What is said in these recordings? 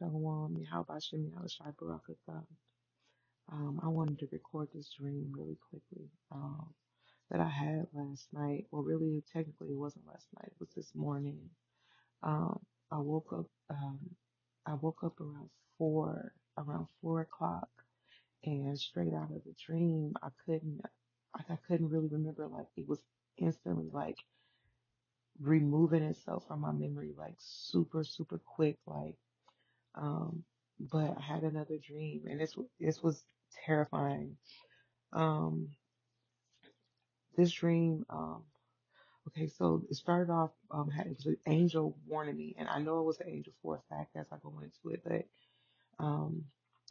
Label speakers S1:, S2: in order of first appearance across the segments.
S1: Shalom, Yahweh Shem, Yahweh Shai Barakatah. I wanted to record this dream really quickly that I had last night. Well, really, technically, it wasn't last night. It was this morning. Um, I woke up. I woke up around 4 o'clock, and straight out of the dream, I couldn't really remember. Like it was instantly like removing itself from my memory, like super, super quick, like. Um, but I had another dream, and this was terrifying. Um, this dream, okay, so it started off, it was an angel warning me, and I know it was an angel for a fact as I go into it, but um,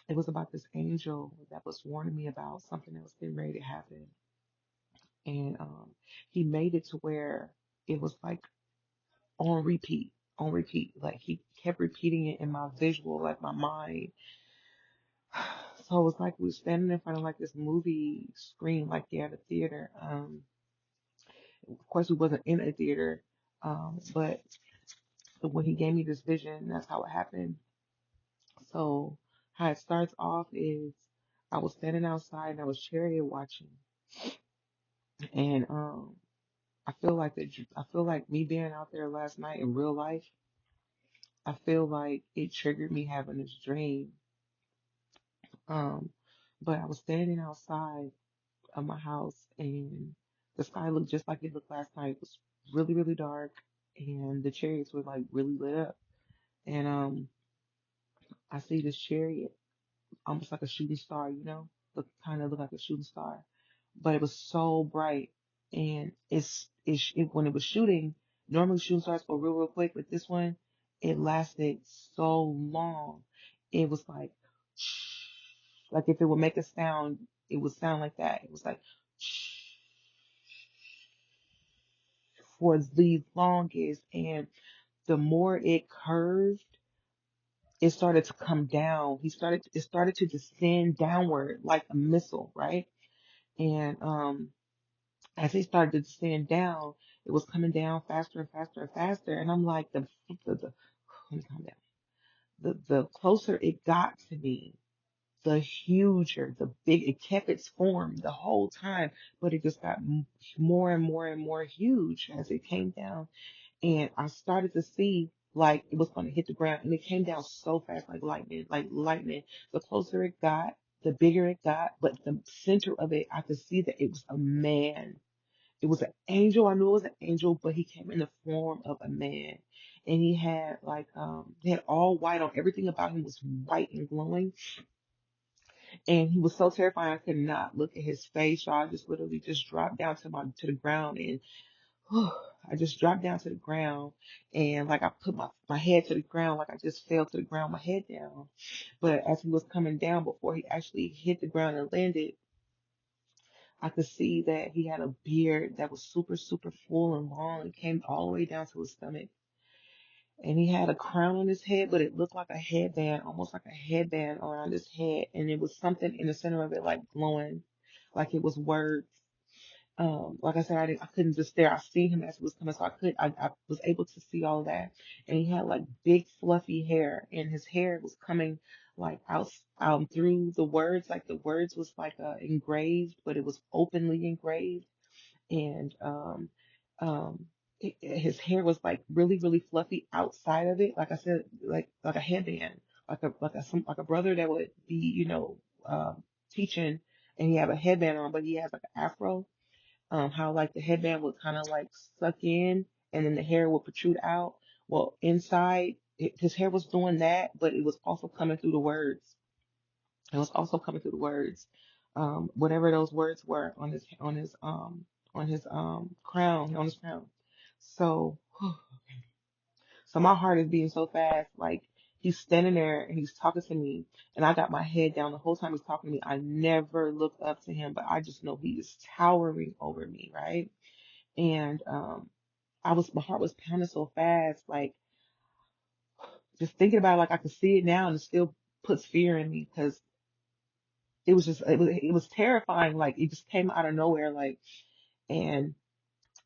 S1: it was about this angel that was warning me about something that was getting ready to happen, and he made it to where it was like on repeat, like he kept repeating it in my visual, like my mind. So it was like we were standing in front of like this movie screen, like yeah, the theater. Of course we wasn't in a theater, but when he gave me this vision, that's how it happened. So how it starts off is I was standing outside and I was chariot watching, and I feel like me being out there last night in real life, I feel like it triggered me having this dream. Um, but I was standing outside of my house, and the sky looked just like it looked last night. It was really, really dark, and the chariots were like really lit up. And I see this chariot, almost like a shooting star, look like a shooting star, but it was so bright, and when it was shooting, normally shooting stars go real, real quick, but this one, it lasted so long. It was like if it would make a sound, it would sound like that. It was like for the longest, and the more it curved, it started to come down. It started to descend downward like a missile, right? And as it started to descend down, it was coming down faster and faster and faster. And I'm like, the let me calm down. The closer it got to me, the huger, the big, it kept its form the whole time, but it just got more and more and more huge as it came down. And I started to see like it was going to hit the ground, and it came down so fast, like lightning, like lightning. The closer it got, the bigger it got, but the center of it, I could see that it was a man. It was an angel. I knew it was an angel, but he came in the form of a man. And he had all white on. Everything about him was white and glowing. And he was so terrifying, I could not look at his face. So I just literally just dropped down to the ground, and I just dropped down to the ground, and like I put my head to the ground, like I just fell to the ground, my head down. But as he was coming down, before he actually hit the ground and landed, I could see that he had a beard that was super, super full and long and came all the way down to his stomach. And he had a crown on his head, but it looked like a headband, almost like a headband around his head. And it was something in the center of it, like glowing, like it was words. Like I said, I couldn't just stare. I seen him as he was coming, so I was able to see all that. And he had like big fluffy hair, and his hair was coming like out, through the words, like the words was like engraved, but it was openly engraved. And his hair was like really, really fluffy outside of it. Like I said, like a headband, like a brother that would be, teaching, and he have a headband on, but he has like an afro, how like the headband would kind of like suck in, and then the hair would protrude out. Well, inside, his hair was doing that, but it was also coming through the words. It was also coming through the words, whatever those words were on his crown, on his crown. So, so my heart is beating so fast, like he's standing there and he's talking to me, and I got my head down the whole time he's talking to me. I never look up to him, but I just know he is towering over me, right? And my heart was pounding so fast, like just thinking about it, like I could see it now, and it still puts fear in me because it was terrifying. Like it just came out of nowhere, like, and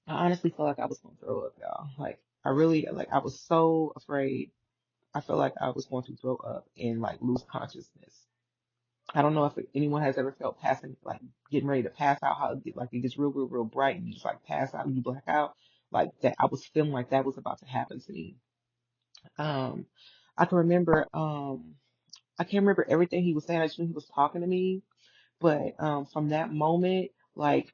S1: I honestly felt like I was gonna throw up, y'all. Like I really, like I was so afraid. I felt like I was going to throw up and like lose consciousness. I don't know if anyone has ever felt passing, like getting ready to pass out, how it like it gets real, real, real bright and you just like pass out and you black out. Like that, I was feeling like that was about to happen to me. Um, I can remember, I can't remember everything he was saying. I just knew he was talking to me. But from that moment, like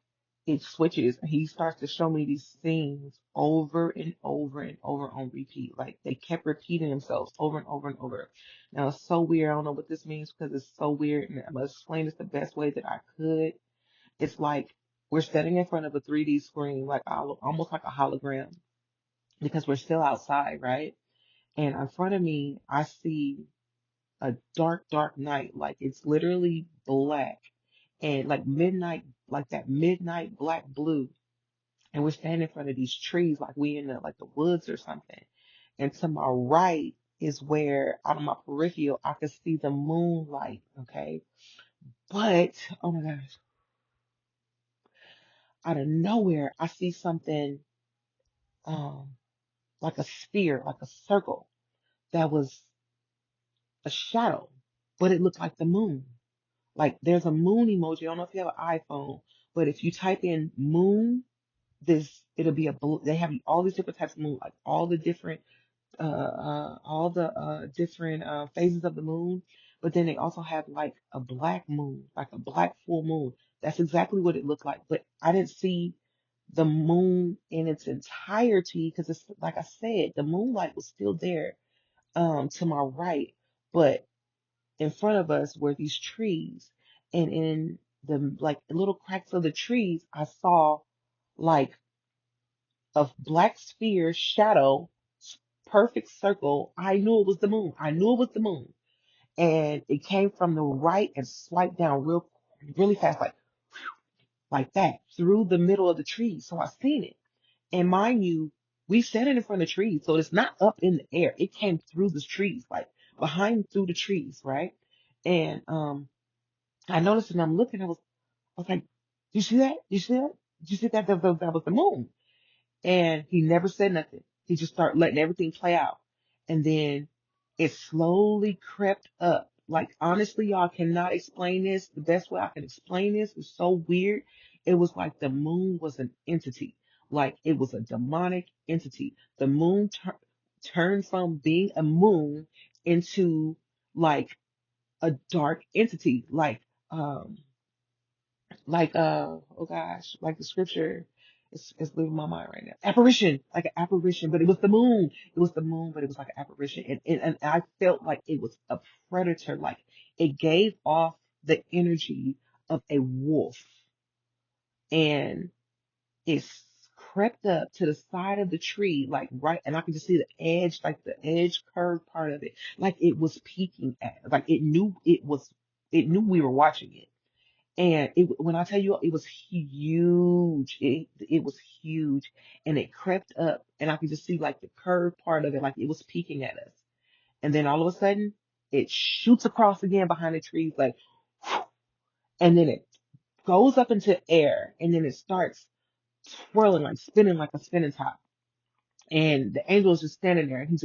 S1: it switches and he starts to show me these things over and over and over on repeat. Like they kept repeating themselves over and over and over. Now it's so weird. I don't know what this means because it's so weird. And I'm gonna explain this the best way that I could. It's like we're sitting in front of a 3D screen, like almost like a hologram, because we're still outside, right? And in front of me, I see a dark, dark night. Like it's literally black and like midnight, like that midnight black blue. And we're standing in front of these trees, like we in the woods or something. And to my right is where out of my peripheral, I could see the moonlight. Okay. But, oh my gosh, out of nowhere, I see something, um, like a sphere, like a circle that was a shadow, but it looked like the moon. Like there's a moon emoji. I don't know if you have an iPhone, but if you type in moon, it'll be they have all these different types of moon, like all the different phases of the moon. But then they also have like a black moon, like a black full moon. That's exactly what it looked like. But I didn't see the moon in its entirety because it's like I said, the moonlight was still there to my right, but in front of us were these trees, and in the like little cracks of the trees, I saw like a black sphere shadow, perfect circle. I knew it was the moon. I knew it was the moon, and it came from the right and swiped down really fast, like that through the middle of the trees. So I seen it, and mind you, we standing in front of trees, so it's not up in the air. It came through the trees, like behind through the trees, right? And I noticed and I'm looking, I was like, you see that? You see that? Did you see that? That was the moon. And he never said nothing. He just started letting everything play out. And then it slowly crept up. Like, honestly, y'all cannot explain this. The best way I can explain this is so weird. It was like the moon was an entity. Like, it was a demonic entity. The moon turned from being a moon into like a dark entity. Oh gosh, like the scripture is leaving my mind right now. Apparition, like an apparition, but it was the moon. It was the moon, but it was like an apparition. And I felt like it was a predator, like it gave off the energy of a wolf. And it crept up to the side of the tree, like right, and I could just see the edge, like the edge curved part of it, like it was peeking like it knew we were watching it. And when I tell you it was huge, it was huge, and it crept up, and I could just see like the curved part of it, like it was peeking at us. And then all of a sudden, it shoots across again behind the trees, like, and then it goes up into air, and then it starts twirling, like spinning like a spinning top. And the angel is just standing there, and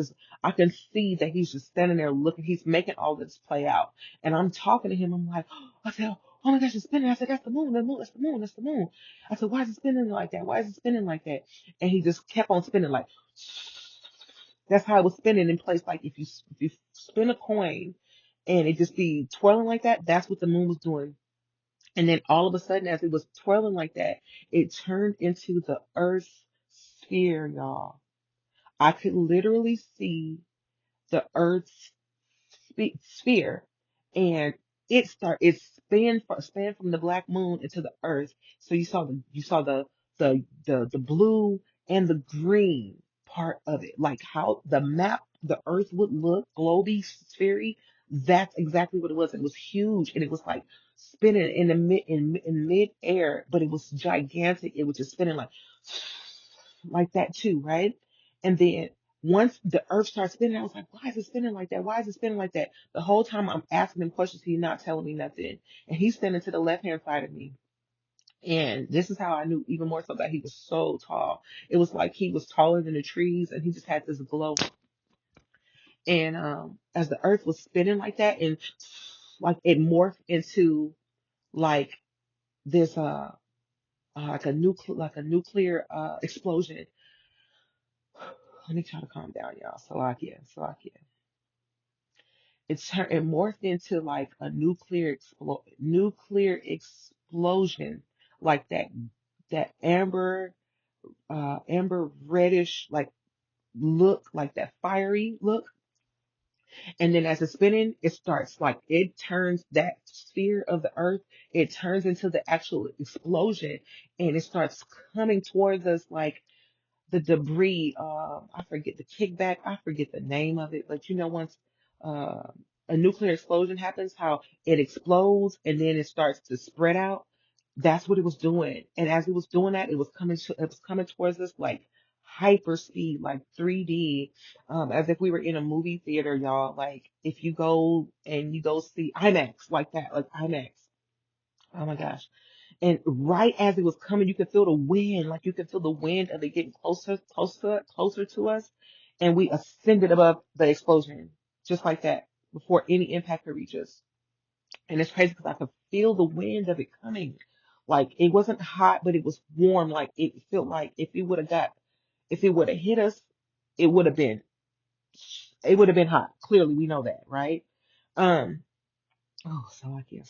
S1: I can see that he's just standing there looking, he's making all this play out. And I'm talking to him, I'm like, I said, oh my gosh, it's spinning. I said, that's the moon, that's the moon, that's the moon. I said, why is it spinning like that? Why is it spinning like that? And he just kept on spinning, like, that's how it was spinning in place. Like if you spin a coin and it just be twirling like that, that's what the moon was doing. And then all of a sudden, as it was twirling like that, it turned into the earth sphere, y'all. I could literally see the Earth's sphere, and it span from the black moon into the Earth. So you saw the blue and the green part of it, like how the map the Earth would look, globy, sphery. That's exactly what it was. It was huge, and it was like spinning in the in mid air, but it was gigantic. It was just spinning like that too, right? And then once the earth starts spinning, I was like, why is it spinning like that? Why is it spinning like that? The whole time I'm asking him questions, he's not telling me nothing. And he's standing to the left hand side of me. And this is how I knew even more so that he was so tall. It was like he was taller than the trees and he just had this glow. And as the earth was spinning like that, and like it morphed into like this like a nuclear explosion. Let me try to calm down, y'all. Salakia. It morphed into like a nuclear explosion, like that amber reddish like look, like that fiery look. And then as it's spinning, it starts like it turns that sphere of the earth, it turns into the actual explosion, and it starts coming towards us like the debris. I forget the kickback. I forget the name of it, but you know, once uh, a nuclear explosion happens, how it explodes and then it starts to spread out. That's what it was doing. And as it was doing that, it was coming towards us like hyper speed, like 3D, as if we were in a movie theater, y'all. Like if you go and you go see IMAX like that, like IMAX. Oh my gosh. And right as it was coming, you could feel the wind, like you could feel the wind of it getting closer to us. And we ascended above the explosion, just like that, before any impact could reach us. And it's crazy because I could feel the wind of it coming. Like it wasn't hot, but it was warm. Like it felt like if it would have hit us, it would have been, it would have been hot. Clearly, we know that, right? Um, oh, Salakia.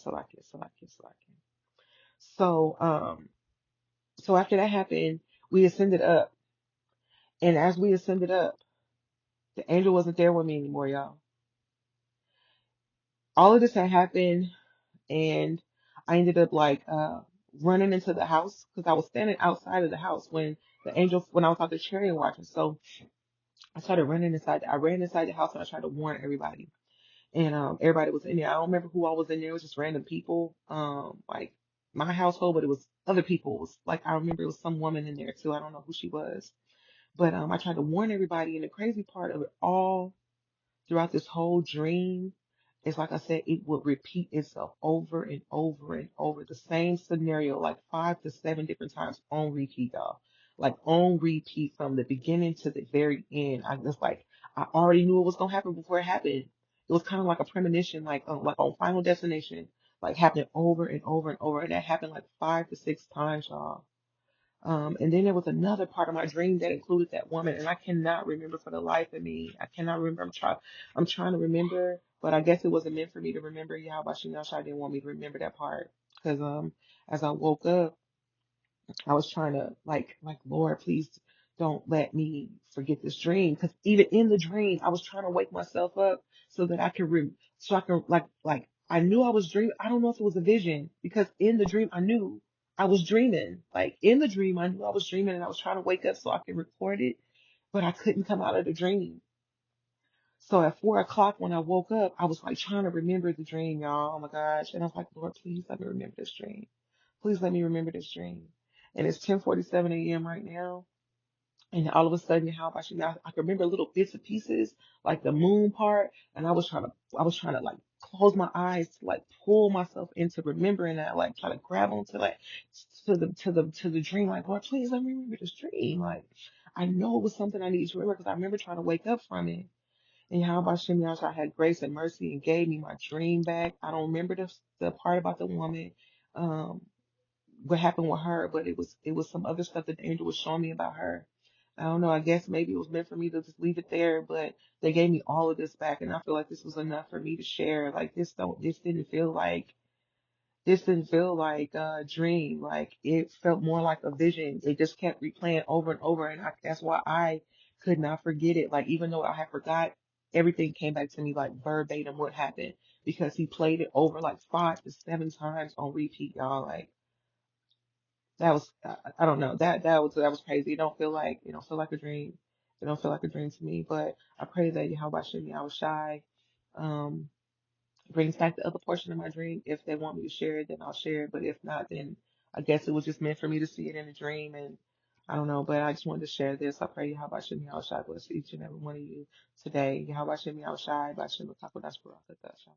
S1: So, so after that happened, we ascended up. And as we ascended up, the angel wasn't there with me anymore, y'all. All of this had happened, and I ended up like running into the house because I was standing outside of the house when I was out there chariot watching. So I started running inside. I ran inside the house and I tried to warn everybody. And everybody was in there. I don't remember who all was in there. It was just random people. Like my household, but it was other people's. Like I remember it was some woman in there too. I don't know who she was. But I tried to warn everybody, and the crazy part of it all throughout this whole dream is, like I said, it would repeat itself over and over and over. The same scenario, like 5 to 7 different times on repeat, y'all. Like on repeat from the beginning to the very end. I just like I already knew it was gonna happen before it happened. It was kind of like a premonition, like on Final Destination, like happening over and over and over. And that happened like 5 to 6 times, y'all. And then there was another part of my dream that included that woman, and I cannot remember for the life of me. I cannot remember. I'm trying to remember, but I guess it wasn't meant for me to remember. Yahweh Shai didn't want me to remember that part because as I woke up, I was trying to like Lord, please don't let me forget this dream. Because even in the dream, I was trying to wake myself up so that I could so I can like I knew I was dreaming. I don't know if it was a vision because in the dream I knew I was dreaming. Like in the dream, I knew I was dreaming, and I was trying to wake up so I could record it, but I couldn't come out of the dream. So at 4 o'clock when I woke up, I was like trying to remember the dream, y'all. Oh my gosh. And I was like, Lord, please let me remember this dream. Please let me remember this dream. And it's 10:47 a.m. right now. And all of a sudden, how about you now? I can remember little bits and pieces, like the moon part. And I was trying to like close my eyes to like pull myself into remembering that, like try to grab onto like to the dream. Like, Lord, please let me remember this dream. Like, I know it was something I needed to remember because I remember trying to wake up from it. And how about Shimmy I had grace and mercy and gave me my dream back. I don't remember the part about the woman, um, what happened with her, but it was some other stuff that the angel was showing me about her. I don't know. I guess maybe it was meant for me to just leave it there, but they gave me all of this back, and I feel like this was enough for me to share. Like this didn't feel like a dream. Like it felt more like a vision. It just kept replaying over and over, and that's why I could not forget it. Like even though I had forgot, everything came back to me like verbatim what happened because he played it over like 5 to 7 times on repeat, y'all. Like that was I don't know that was crazy. It don't feel like a dream. It don't feel like a dream to me. But I pray that Yahweh Shemi, I was shy. Um, brings back the other portion of my dream. If they want me to share it, then I'll share it. But if not, then I guess it was just meant for me to see it in a dream. And I don't know, but I just wanted to share this. I pray Yahweh Shemi, I was shy, bless each and every one of you today. Yahweh Shemi, I was shy, by Shemi, Taco, that's